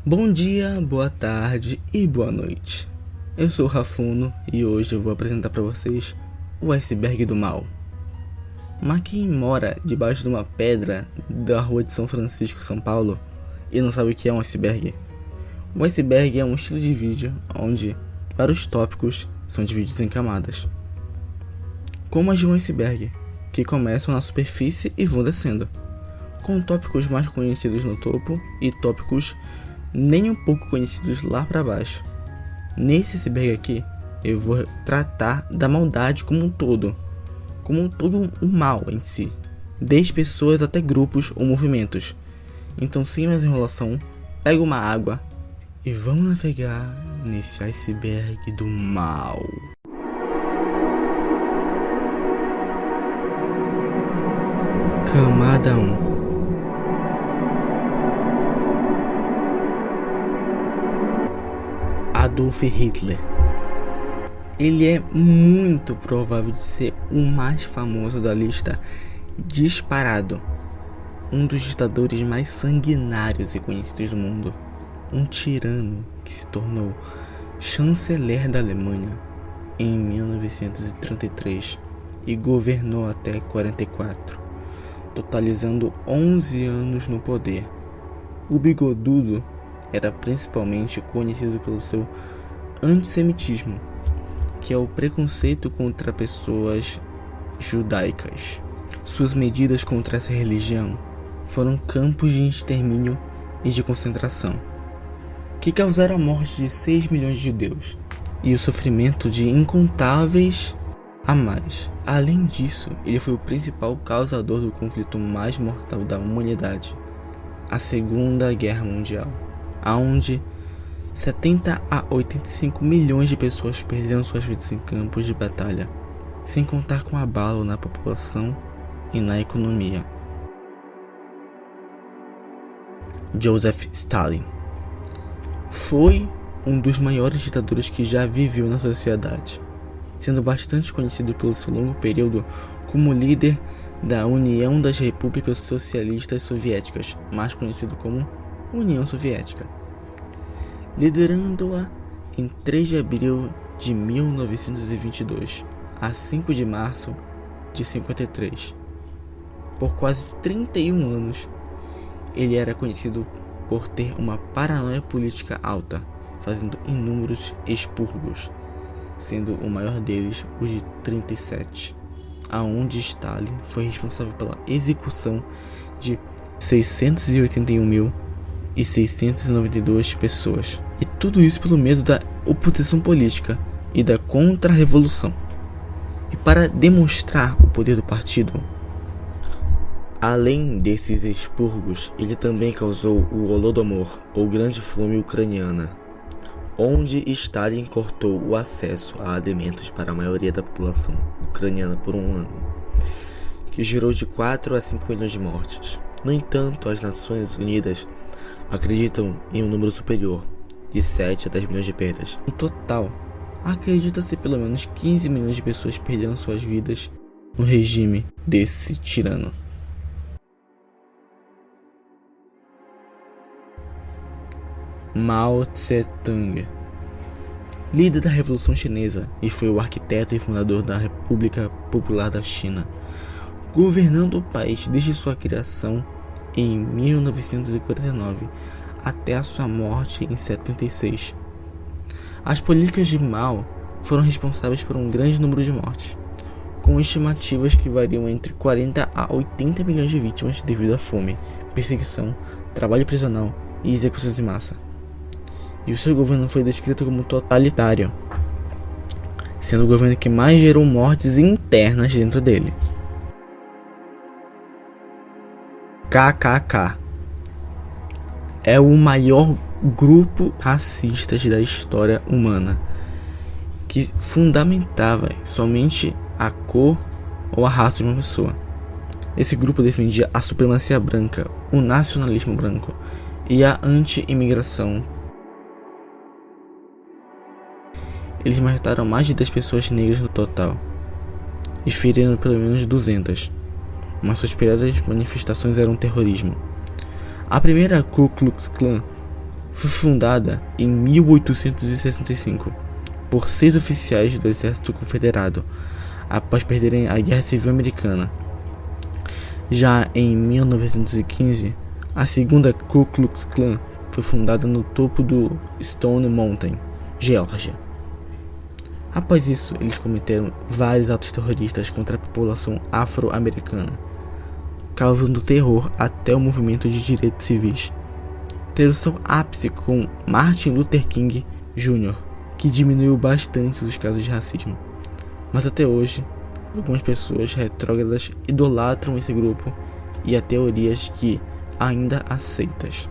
Bom dia, boa tarde e boa noite. Eu sou o Rafuno e hoje eu vou apresentar para vocês o iceberg do mal. Mas quem mora debaixo de uma pedra da rua de São Francisco, São Paulo, e não sabe o que é um iceberg? O iceberg é um estilo de vídeo onde vários tópicos são divididos em camadas, como as de um iceberg, que começam na superfície e vão descendo, com tópicos mais conhecidos no topo e tópicos nem um pouco conhecidos lá para baixo. Nesse iceberg aqui, eu vou tratar da maldade como um todo o mal em si, desde pessoas até grupos ou movimentos. Então, sem mais enrolação, pega uma água e vamos navegar nesse iceberg do mal. Camada 1. Adolf Hitler. Ele é muito provável de ser o mais famoso da lista, disparado. Um dos ditadores mais sanguinários e conhecidos do mundo. Um tirano que se tornou chanceler da Alemanha em 1933 e governou até 44, totalizando 11 anos no poder. O bigodudo era principalmente conhecido pelo seu antissemitismo, que é o preconceito contra pessoas judaicas. Suas medidas contra essa religião foram campos de extermínio e de concentração, que causaram a morte de 6 milhões de judeus e o sofrimento de incontáveis a mais. Além disso, ele foi o principal causador do conflito mais mortal da humanidade, a Segunda Guerra Mundial, onde 70 a 85 milhões de pessoas perderam suas vidas em campos de batalha, sem contar com abalo na população e na economia. Joseph Stalin foi um dos maiores ditadores que já viveu na sociedade, sendo bastante conhecido pelo seu longo período como líder da União das Repúblicas Socialistas Soviéticas, mais conhecido como União Soviética, liderando-a em 3 de abril de 1922 a 5 de março de 53. Por quase 31 anos, ele era conhecido por ter uma paranoia política alta, fazendo inúmeros expurgos, sendo o maior deles o de 37, aonde Stalin foi responsável pela execução de 681.692 pessoas. E tudo isso pelo medo da oposição política e da contra-revolução. E para demonstrar o poder do partido, além desses expurgos, ele também causou o Holodomor, ou Grande Fome Ucraniana, onde Stalin cortou o acesso a alimentos para a maioria da população ucraniana por um ano, que gerou de 4 a 5 milhões de mortes. No entanto, as Nações Unidas acreditam em um número superior, de 7 a 10 milhões de perdas. No total, acredita-se pelo menos 15 milhões de pessoas perderam suas vidas no regime desse tirano. Mao Tse-tung, líder da Revolução Chinesa e foi o arquiteto e fundador da República Popular da China, governando o país desde sua criação em 1949 até a sua morte em 76. As políticas de Mao foram responsáveis por um grande número de mortes, com estimativas que variam entre 40 a 80 milhões de vítimas devido à fome, perseguição, trabalho prisional e execuções em massa. E o seu governo foi descrito como totalitário, sendo o governo que mais gerou mortes internas dentro dele. KKK é o maior grupo racista da história humana, que fundamentava somente a cor ou a raça de uma pessoa. Esse grupo defendia a supremacia branca, o nacionalismo branco e a anti-imigração. Eles mataram mais de 10 pessoas negras no total e feriram pelo menos 200, mas suas piores manifestações eram terrorismo. A primeira Ku Klux Klan foi fundada em 1865 por 6 oficiais do Exército Confederado, após perderem a Guerra Civil Americana. Já em 1915, a segunda Ku Klux Klan foi fundada no topo do Stone Mountain, Geórgia. Após isso, eles cometeram vários atos terroristas contra a população afro-americana, causando terror até o movimento de direitos civis, tendo seu ápice com Martin Luther King Jr., que diminuiu bastante os casos de racismo. Mas até hoje, algumas pessoas retrógradas idolatram esse grupo e há teorias que ainda aceitas.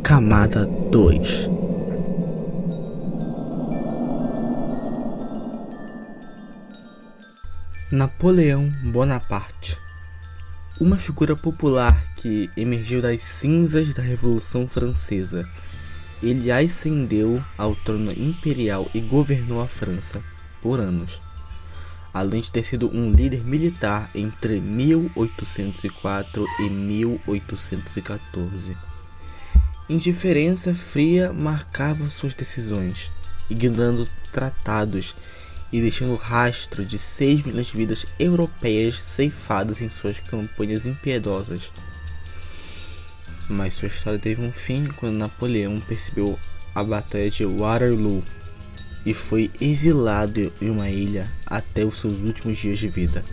Camada 2. Napoleão Bonaparte, uma figura popular que emergiu das cinzas da Revolução Francesa. Ele ascendeu ao trono imperial e governou a França por anos, além de ter sido um líder militar entre 1804 e 1814. Indiferença fria marcava suas decisões, ignorando tratados e deixando rastro de 6 milhões de vidas europeias ceifadas em suas campanhas impiedosas. Mas sua história teve um fim quando Napoleão percebeu a Batalha de Waterloo e foi exilado em uma ilha até os seus últimos dias de vida.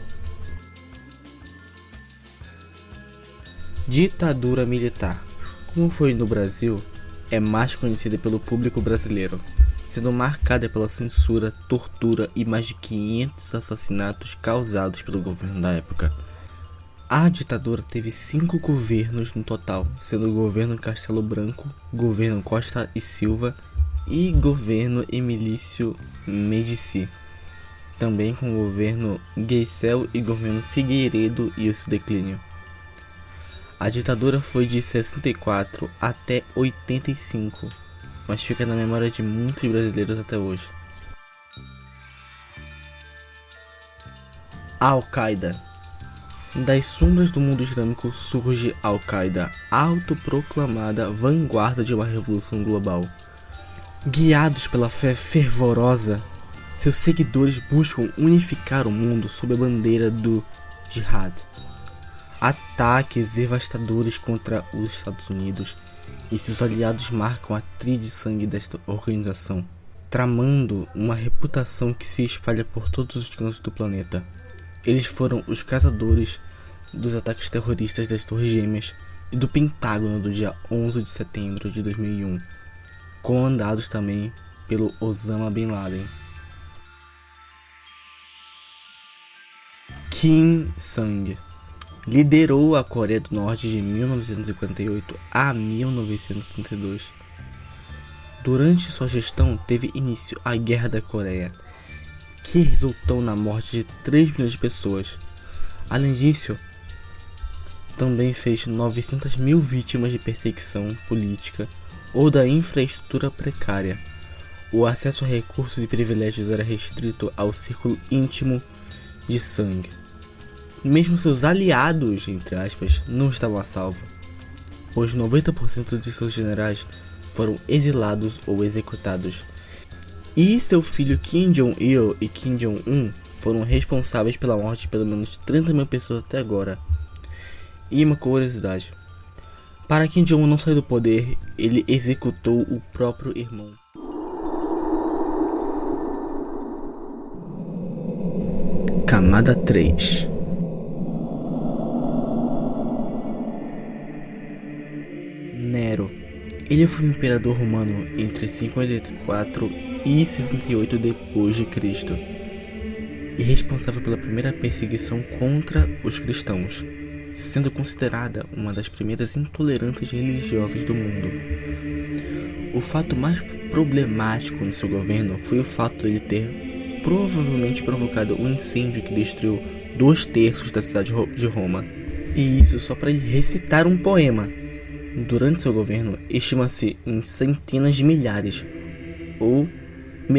Ditadura militar, como foi no Brasil, é mais conhecida pelo público brasileiro, sendo marcada pela censura, tortura e mais de 500 assassinatos causados pelo governo da época. A ditadura teve 5 governos no total, sendo o governo Castelo Branco, governo Costa e Silva e governo Emílio Médici, também com o governo Geisel e governo Figueiredo e o seu declínio. A ditadura foi de 64 até 85, mas fica na memória de muitos brasileiros até hoje. Al-Qaeda. Das sombras do mundo islâmico surge Al-Qaeda, autoproclamada vanguarda de uma revolução global. Guiados pela fé fervorosa, seus seguidores buscam unificar o mundo sob a bandeira do Jihad. Ataques devastadores contra os Estados Unidos e seus aliados marcam a trilha de sangue desta organização, tramando uma reputação que se espalha por todos os cantos do planeta. Eles foram os causadores dos ataques terroristas das Torres Gêmeas e do Pentágono do dia 11 de setembro de 2001, comandados também pelo Osama Bin Laden. Kim Sang liderou a Coreia do Norte de 1948 a 1962. Durante sua gestão teve início a Guerra da Coreia, que resultou na morte de 3 milhões de pessoas. Além disso, também fez 900 mil vítimas de perseguição política ou da infraestrutura precária. O acesso a recursos e privilégios era restrito ao círculo íntimo de Sang. Mesmo seus aliados, entre aspas, não estavam a salvo, pois 90% de seus generais foram exilados ou executados. E seu filho Kim Jong-il e Kim Jong-un foram responsáveis pela morte de pelo menos 30 mil pessoas até agora. E uma curiosidade: para Kim Jong-un não sair do poder, ele executou o próprio irmão. Camada 3. Nero. Ele foi um imperador romano entre 54 e 68 d.C. e responsável pela primeira perseguição contra os cristãos, sendo considerada uma das primeiras intolerâncias religiosas do mundo. O fato mais problemático no seu governo foi o fato de ele ter provavelmente provocado um incêndio que destruiu 2/3 da cidade de Roma, e isso só para ele recitar um poema. Durante seu governo, estima-se em centenas de milhares ou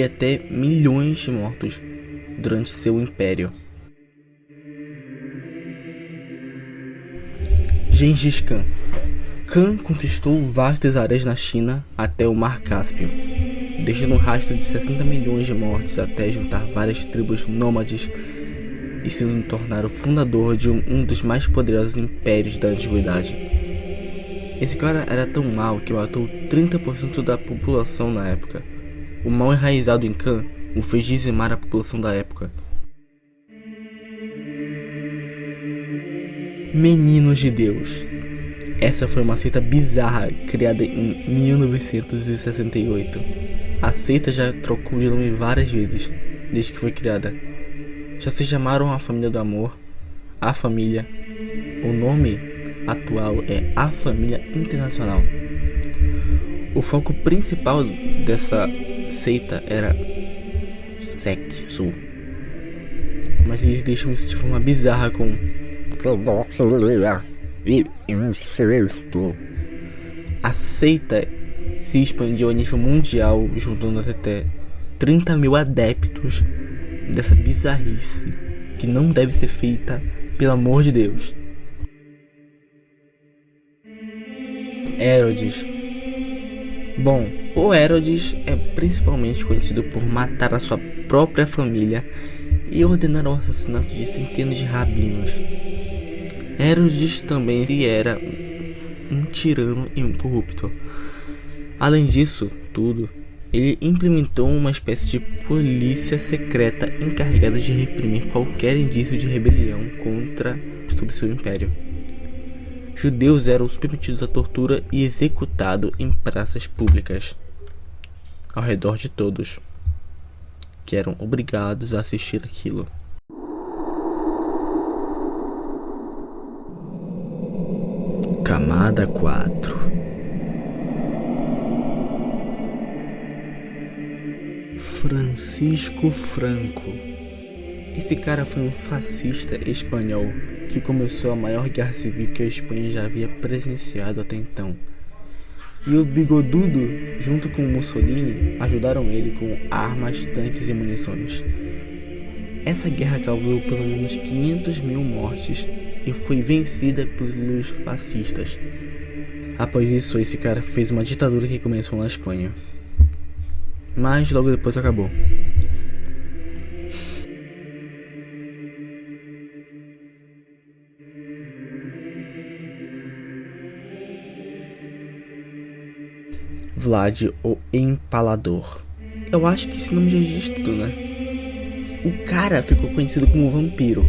até milhões de mortos durante seu império. Gengis Khan. Khan conquistou vastas áreas na China até o Mar Cáspio, deixando um rastro de 60 milhões de mortes até juntar várias tribos nômades e se tornar o fundador de um dos mais poderosos impérios da antiguidade. Esse cara era tão mau que matou 30% da população na época. O mal enraizado em Khan o fez dizimar a população da época. Meninos de Deus. Essa foi uma seita bizarra criada em 1968. A seita já trocou de nome várias vezes desde que foi criada. Já se chamaram a Família do Amor, a Família. O nome atual é a Família Internacional. O foco principal dessa seita era sexo, mas eles deixam isso de forma bizarra com a seita se expandiu a nível mundial, juntando até 30 mil adeptos dessa bizarrice que não deve ser feita, pelo amor de Deus. Herodes. Bom, o Herodes é principalmente conhecido por matar a sua própria família e ordenar o assassinato de centenas de rabinos. Herodes também era um tirano e um corrupto. Além disso tudo, ele implementou uma espécie de polícia secreta encarregada de reprimir qualquer indício de rebelião sobre seu império. Judeus eram submetidos à tortura e executados em praças públicas, ao redor de todos, que eram obrigados a assistir aquilo. Camada 4. Francisco Franco. Esse cara foi um fascista espanhol que começou a maior guerra civil que a Espanha já havia presenciado até então. E o Bigodudo, junto com Mussolini, ajudaram ele com armas, tanques e munições. Essa guerra causou pelo menos 500 mil mortes e foi vencida pelos fascistas. Após isso, esse cara fez uma ditadura que começou na Espanha, mas logo depois acabou. Vlad, o Empalador. Eu acho que esse nome já diz tudo, né? O cara ficou conhecido como vampiro.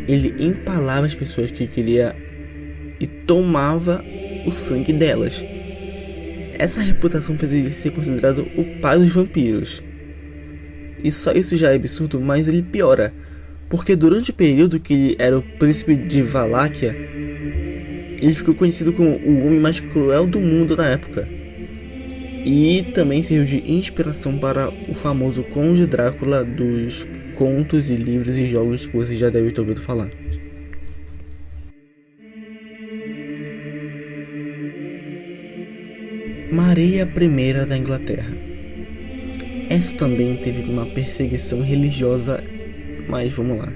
Ele empalava as pessoas que queria e tomava o sangue delas. Essa reputação fez ele ser considerado o pai dos vampiros. E só isso já é absurdo, mas ele piora, porque durante o período que ele era o príncipe de Valáquia, ele ficou conhecido como o homem mais cruel do mundo na época. E também serviu de inspiração para o famoso Conde Drácula dos contos e livros e jogos que você já deve ter ouvido falar. Maria I da Inglaterra. Essa também teve uma perseguição religiosa, mas vamos lá.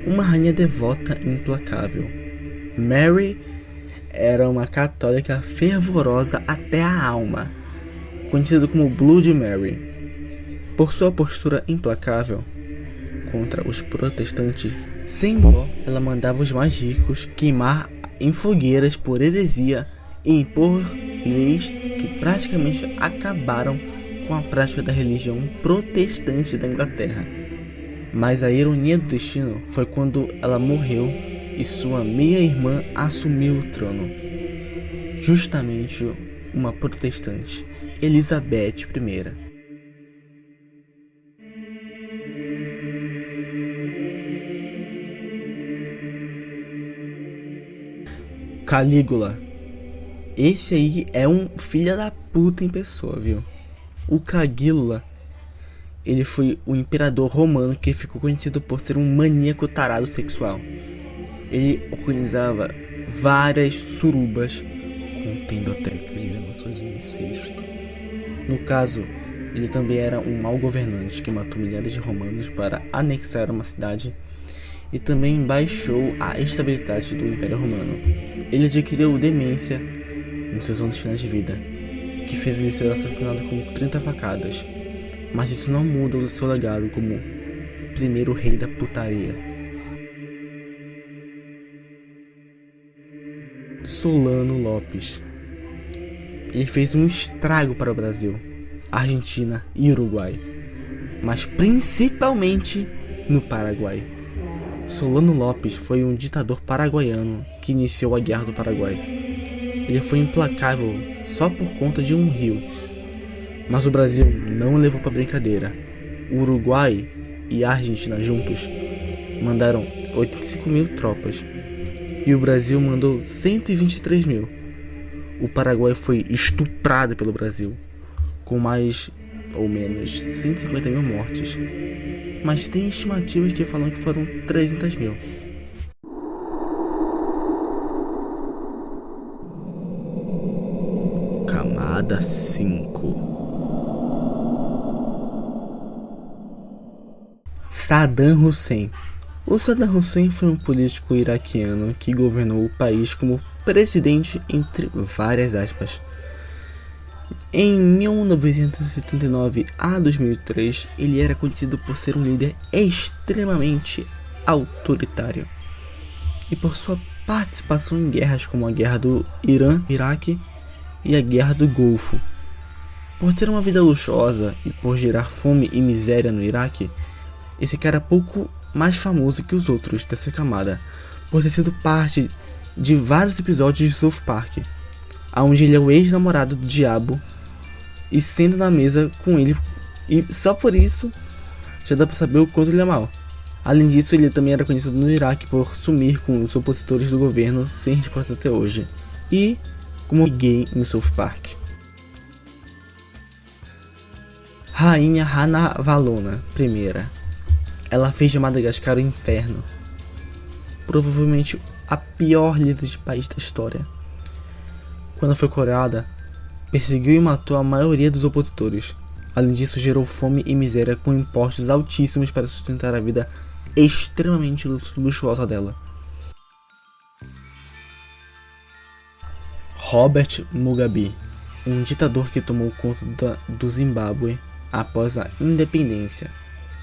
Uma rainha devota e implacável. Mary era uma católica fervorosa até a alma, conhecida como Bloody Mary. Por sua postura implacável contra os protestantes, sem dó, ela mandava os mais ricos queimar em fogueiras por heresia e impor leis que praticamente acabaram com a prática da religião protestante da Inglaterra. Mas a ironia do destino foi quando ela morreu e sua meia-irmã assumiu o trono, justamente uma protestante, Elizabeth I. Calígula. Esse aí é um filho da puta em pessoa, viu? O Calígula, ele foi o imperador romano que ficou conhecido por ser um maníaco tarado sexual. Ele organizava várias surubas, contendo até crianças em incesto. No caso, ele também era um mau governante que matou milhares de romanos para anexar uma cidade e também baixou a estabilidade do Império Romano. Ele adquiriu demência nos seus anos finais de vida, que fez ele ser assassinado com 30 facadas, mas isso não muda o seu legado como primeiro rei da putaria. Solano Lopes. Ele fez um estrago para o Brasil, Argentina e Uruguai, mas principalmente no Paraguai. Solano Lopes foi um ditador paraguaiano que iniciou a Guerra do Paraguai. Ele foi implacável só por conta de um rio, mas o Brasil não o levou para brincadeira. O Uruguai e a Argentina juntos mandaram 85 mil tropas e o Brasil mandou 123 mil. O Paraguai foi estuprado pelo Brasil, com mais ou menos 150 mil mortes, mas tem estimativas que falam que foram 300 mil. Camada 5. Saddam Hussein. O Saddam Hussein foi um político iraquiano que governou o país como presidente entre várias aspas. Em 1979 a 2003, ele era conhecido por ser um líder extremamente autoritário e por sua participação em guerras como a Guerra do Irã, Iraque e a Guerra do Golfo. Por ter uma vida luxuosa e por gerar fome e miséria no Iraque, esse cara é pouco mais famoso que os outros dessa camada, por ter sido parte de vários episódios de South Park, onde ele é o ex-namorado do diabo e senta na mesa com ele, e só por isso já dá pra saber o quanto ele é mau. Além disso, ele também era conhecido no Iraque por sumir com os opositores do governo sem resposta até hoje, e como gay em South Park. Rainha Ranavalona I. Ela fez de Madagascar o inferno. Provavelmente a pior líder de país da história. Quando foi coroada, perseguiu e matou a maioria dos opositores. Além disso, gerou fome e miséria com impostos altíssimos para sustentar a vida extremamente luxuosa dela. Robert Mugabe, um ditador que tomou conta do Zimbábue após a independência.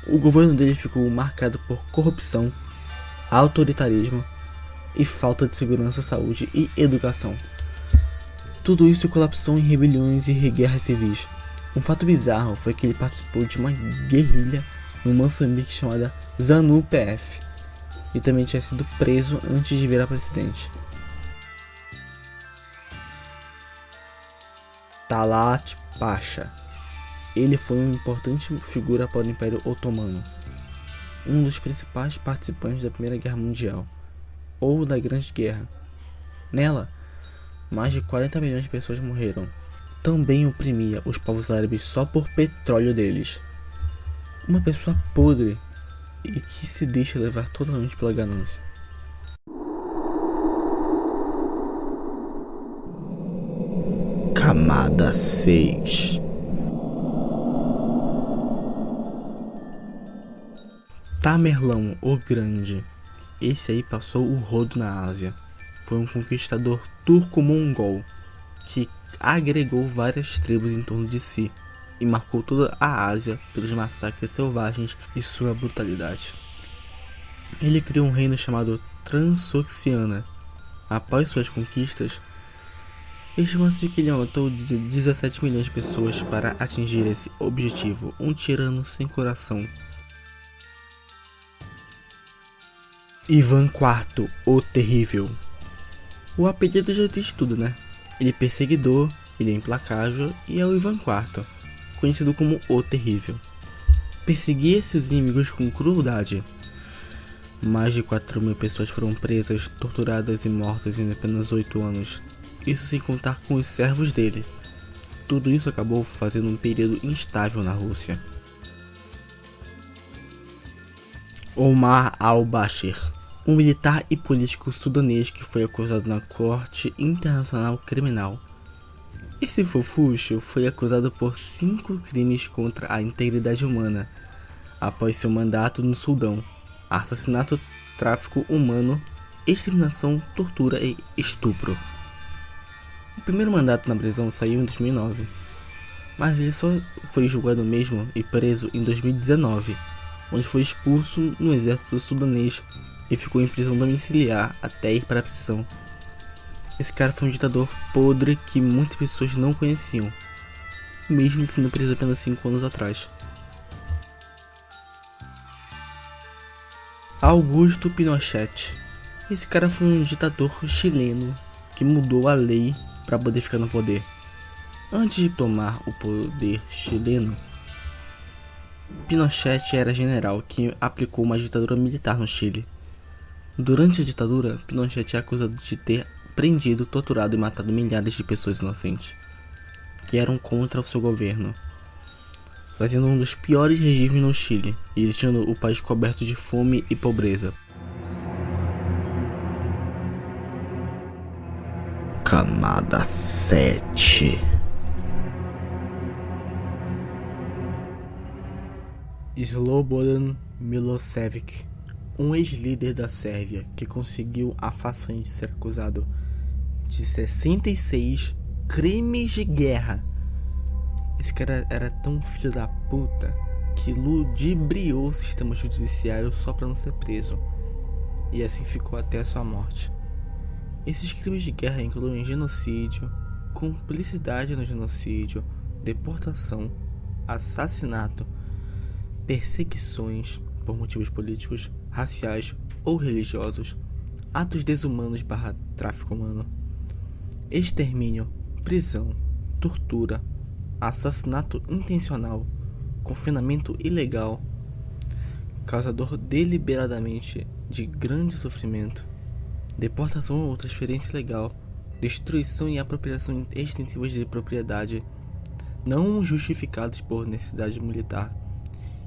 O governo dele ficou marcado por corrupção, autoritarismo e falta de segurança, saúde e educação. Tudo isso colapsou em rebeliões e guerras civis. Um fato bizarro foi que ele participou de uma guerrilha no Moçambique chamada ZANU-PF e também tinha sido preso antes de virar presidente. Talat Pasha. Ele foi uma importante figura para o Império Otomano, um dos principais participantes da Primeira Guerra Mundial, ou da Grande Guerra. Nela, mais de 40 milhões de pessoas morreram. Também oprimia os povos árabes só por petróleo deles. Uma pessoa podre e que se deixa levar totalmente pela ganância. Camada 6. Tamerlão o Grande. Esse aí passou o rodo na Ásia. Foi um conquistador turco-mongol que agregou várias tribos em torno de si e marcou toda a Ásia pelos massacres selvagens e sua brutalidade. Ele criou um reino chamado Transoxiana. Após suas conquistas, estima-se que ele matou 17 milhões de pessoas para atingir esse objetivo, um tirano sem coração. Ivan IV, o Terrível. O apelido já diz tudo, né? Ele é perseguidor, ele é implacável e é o Ivan IV, conhecido como o Terrível. Perseguia seus inimigos com crueldade. Mais de 4 mil pessoas foram presas, torturadas e mortas em apenas 8 anos. Isso sem contar com os servos dele. Tudo isso acabou fazendo um período instável na Rússia. Omar al-Bashir, um militar e político sudanês que foi acusado na Corte Internacional Criminal. Esse fofucho foi acusado por 5 crimes contra a integridade humana após seu mandato no Sudão: assassinato, tráfico humano, exterminação, tortura e estupro. O primeiro mandato na prisão saiu em 2009, mas ele só foi julgado mesmo e preso em 2019, onde foi expulso no exército sudanês e ficou em prisão domiciliar até ir para a prisão. Esse cara foi um ditador podre que muitas pessoas não conheciam, mesmo sendo preso apenas 5 anos atrás. Augusto Pinochet. Esse cara foi um ditador chileno que mudou a lei para poder ficar no poder. Antes de tomar o poder chileno, Pinochet era general que aplicou uma ditadura militar no Chile. Durante a ditadura, Pinochet é acusado de ter prendido, torturado e matado milhares de pessoas inocentes que eram contra o seu governo, fazendo um dos piores regimes no Chile e deixando o país coberto de fome e pobreza. Camada 7. Slobodan Milošević, um ex-líder da Sérvia que conseguiu a façanha de ser acusado de 66 crimes de guerra. Esse cara era tão filho da puta que ludibriou o sistema judiciário só para não ser preso, e assim ficou até a sua morte. Esses crimes de guerra incluem genocídio, cumplicidade no genocídio, deportação, assassinato, perseguições por motivos políticos, raciais ou religiosos, atos desumanos / tráfico humano, extermínio, prisão, tortura, assassinato intencional, confinamento ilegal, causador deliberadamente de grande sofrimento, deportação ou transferência ilegal, destruição e apropriação extensivas de propriedade, não justificados por necessidade militar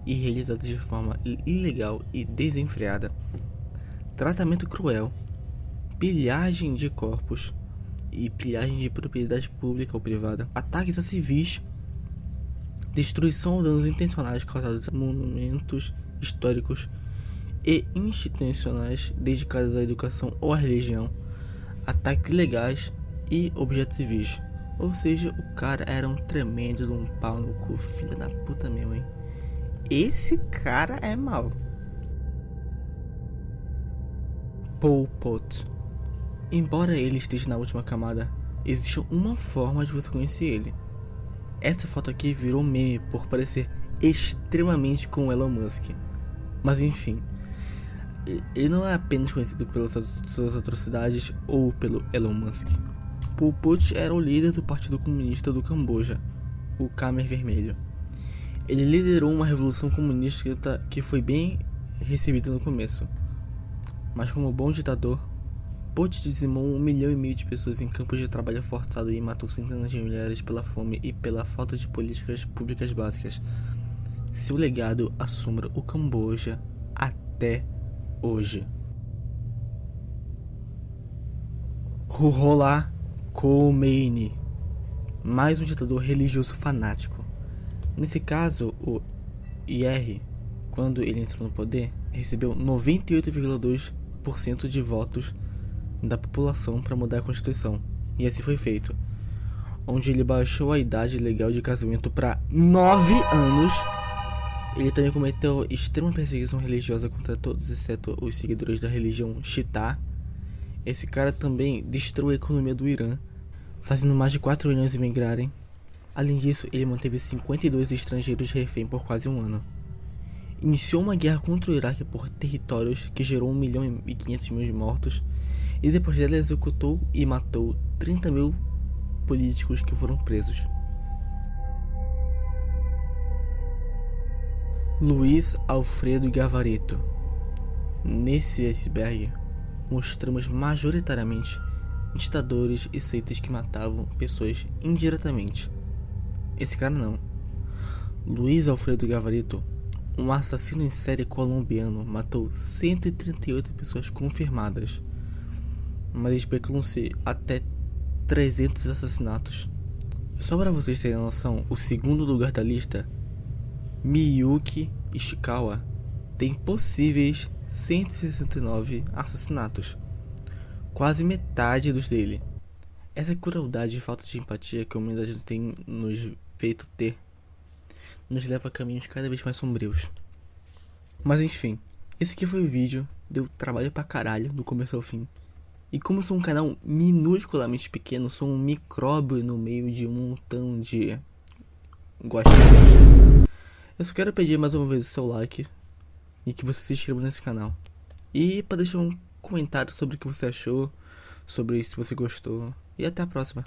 e realizados de forma ilegal e desenfreada, tratamento cruel, pilhagem de corpos e pilhagem de propriedade pública ou privada, ataques a civis, destruição ou danos intencionais causados a monumentos históricos e institucionais dedicados à educação ou à religião, ataques ilegais e objetos civis. Ou seja, o cara era um tremendo de um pau no cu, filha da puta mesmo, hein? Esse cara é mau. Pol Pot. Embora ele esteja na última camada, existe uma forma de você conhecer ele. Essa foto aqui virou meme por parecer extremamente com Elon Musk. Mas enfim, ele não é apenas conhecido pelas suas atrocidades ou pelo Elon Musk. Pol Pot era o líder do Partido Comunista do Camboja, o Khmer Vermelho. Ele liderou uma revolução comunista que foi bem recebida no começo, mas como bom ditador, Pot dizimou 1,5 milhão de pessoas em campos de trabalho forçado e matou centenas de milhares pela fome e pela falta de políticas públicas básicas. Seu legado assombra o Camboja até hoje. Ruhollah Khomeini, mais um ditador religioso fanático. Nesse caso, o IR, quando ele entrou no poder, recebeu 98,2% de votos da população para mudar a Constituição, e assim foi feito, onde ele baixou a idade legal de casamento para 9 anos. Ele também cometeu extrema perseguição religiosa contra todos, exceto os seguidores da religião Shiita. Esse cara também destruiu a economia do Irã, fazendo mais de 4 milhões imigrarem. Além disso, ele manteve 52 estrangeiros refém por quase um ano. Iniciou uma guerra contra o Iraque por territórios que gerou 1,5 milhão de mortos, e depois dela executou e matou 30 mil políticos que foram presos. Luiz Alfredo Gavarito. Nesse iceberg, mostramos majoritariamente ditadores e seitas que matavam pessoas indiretamente. Esse cara não. Luiz Alfredo Gavarito, um assassino em série colombiano, matou 138 pessoas confirmadas, mas especulam-se até 300 assassinatos. Só para vocês terem noção, o segundo lugar da lista, Miyuki Ishikawa, tem possíveis 169 assassinatos, quase metade dos dele. Essa crueldade e falta de empatia que a humanidade tem nos feito ter nos leva a caminhos cada vez mais sombrios. Mas enfim, esse aqui foi o vídeo, deu trabalho pra caralho do começo ao fim. E como eu sou um canal minusculamente pequeno, sou um micróbio no meio de um montão de gostosas. Eu só quero pedir mais uma vez o seu like e que você se inscreva nesse canal. E para deixar um comentário sobre o que você achou, sobre se você gostou. E até a próxima.